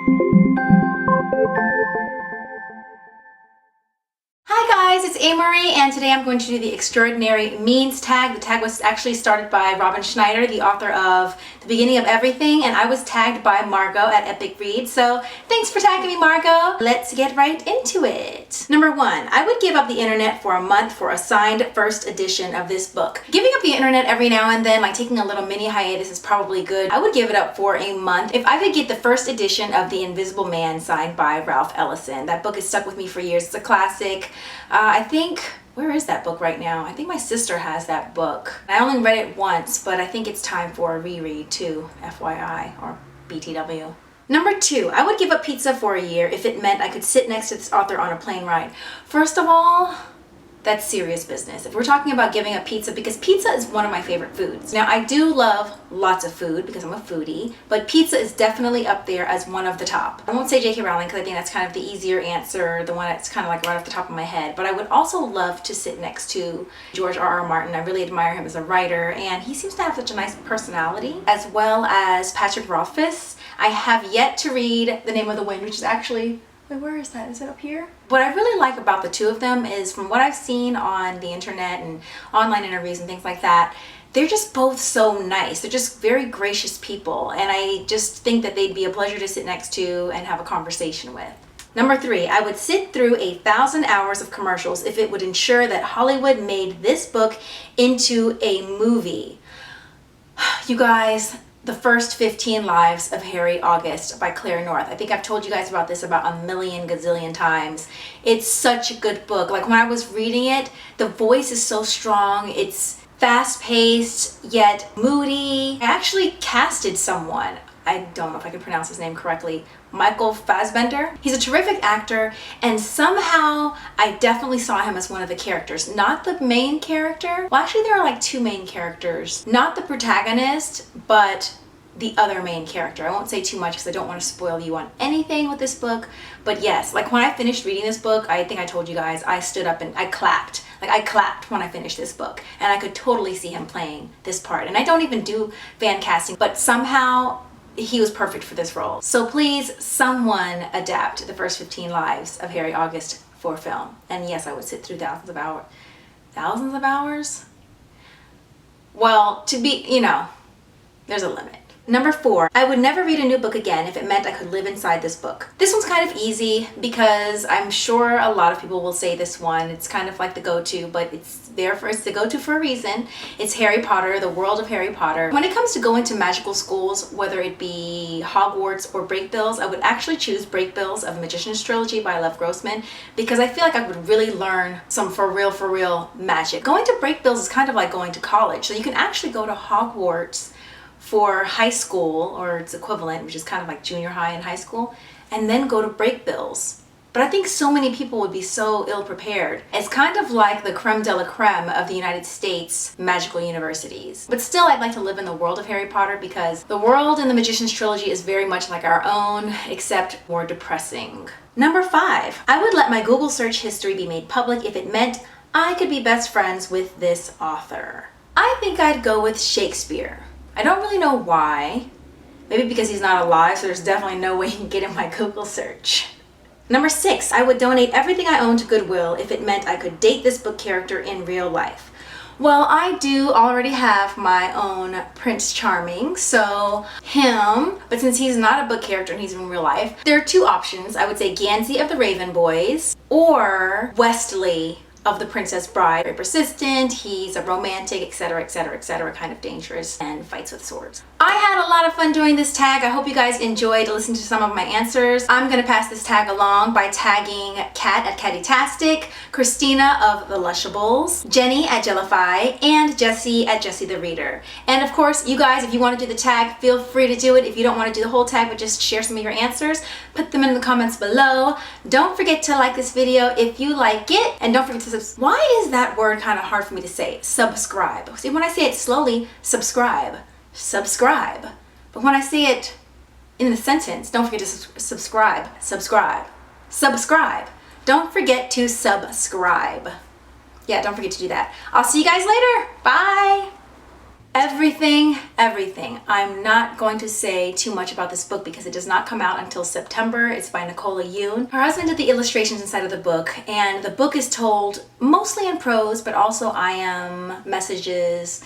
Hi guys, it's Ameriie, and today I'm going to do the Extraordinary Means tag. The tag was actually started by Robin Schneider, the author of The Beginning of Everything, and I was tagged by Margot at Epic Read, so thanks for tagging me, Margot. Let's get right into it. Number 1, I would give up the internet for a month for a signed first edition of this book. Giving up the internet every now and then, like taking a little mini hiatus, is probably good. I would give it up for a month if I could get the first edition of The Invisible Man signed by Ralph Ellison. That book has stuck with me for years. It's a classic. I think, where is that book right now? I think my sister has that book. I only read it once, but I think it's time for a reread too, FYI, or BTW. Number 2, I would give up pizza for a year if it meant I could sit next to this author on a plane ride. First of all, that's serious business. If we're talking about giving up pizza, because pizza is one of my favorite foods. Now, I do love lots of food because I'm a foodie, but pizza is definitely up there as one of the top. I won't say J.K. Rowling because I think that's kind of the easier answer, the one that's kind of like right off the top of my head, but I would also love to sit next to George R.R. Martin. I really admire him as a writer, and he seems to have such a nice personality, as well as Patrick Rothfuss. I have yet to read The Name of the Wind, which is actually, where is that? Is it up here? What I really like about the two of them is, from what I've seen on the internet and online interviews and things like that, they're just both so nice. They're just very gracious people, and I just think that they'd be a pleasure to sit next to and have a conversation with. Number 3, I would sit through 1,000 hours of commercials if it would ensure that Hollywood made this book into a movie. You guys, The First 15 Lives of Harry August by Claire North. I think I've told you guys about this about a million gazillion times. It's such a good book. Like, when I was reading it, the voice is so strong. It's fast-paced yet moody. I actually casted someone. I don't know if I can pronounce his name correctly. Michael Fassbender. He's a terrific actor, and somehow I definitely saw him as one of the characters. Not the main character. Well, actually there are like 2 main characters. Not the protagonist, but the other main character. I won't say too much because I don't want to spoil you on anything with this book, but yes, like when I finished reading this book, I think I told you guys, I stood up and I clapped. Like, I clapped when I finished this book, and I could totally see him playing this part. And I don't even do fan casting, but somehow he was perfect for this role. So please, someone adapt The First 15 Lives of Harry August for film. And yes, I would sit through thousands of hours. Thousands of hours? Well, to be, you know, there's a limit. Number 4, I would never read a new book again if it meant I could live inside this book. This one's kind of easy because I'm sure a lot of people will say this one. It's kind of like the go-to, but it's the go-to for a reason. It's Harry Potter, the world of Harry Potter. When it comes to going to magical schools, whether it be Hogwarts or Brakebills, I would actually choose Brakebills of Magician's Trilogy by Lev Grossman, because I feel like I would really learn some for real magic. Going to Brakebills is kind of like going to college. So you can actually go to Hogwarts for high school, or its equivalent, which is kind of like junior high and high school, and then go to Brakebills. But I think so many people would be so ill-prepared. It's kind of like the creme de la creme of the United States magical universities. But still, I'd like to live in the world of Harry Potter, because the world in the Magician's Trilogy is very much like our own, except more depressing. Number 5, I would let my Google search history be made public if it meant I could be best friends with this author. I think I'd go with Shakespeare. I don't really know why. Maybe because he's not alive, so there's definitely no way you can get in my Google search. Number 6, I would donate everything I own to Goodwill if it meant I could date this book character in real life. Well, I do already have my own Prince Charming, so him, but since he's not a book character and he's in real life, there are 2 options. I would say Gansey of the Raven Boys or Westley of The Princess Bride. Very persistent, he's a romantic, etc, etc, etc, kind of dangerous, and fights with swords. I had a lot of fun doing this tag. I hope you guys enjoyed listening to some of my answers. I'm gonna pass this tag along by tagging Kat at Cattytastic, Christina of The Lushables, Jenny at Jellify, and Jessie at Jessie the Reader. And of course, you guys, if you want to do the tag, feel free to do it. If you don't want to do the whole tag but just share some of your answers, put them in the comments below. Don't forget to like this video if you like it, and don't forget to subscribe. Why is that word kind of hard for me to say? Subscribe. See, when I say it slowly, subscribe. Subscribe. But when I say it in the sentence, don't forget to subscribe. Subscribe. Subscribe. Don't forget to subscribe. Yeah, don't forget to do that. I'll see you guys later. Bye. Everything. I'm not going to say too much about this book because it does not come out until September. It's by Nicola Yoon. Her husband did the illustrations inside of the book, and the book is told mostly in prose, but also I am messages,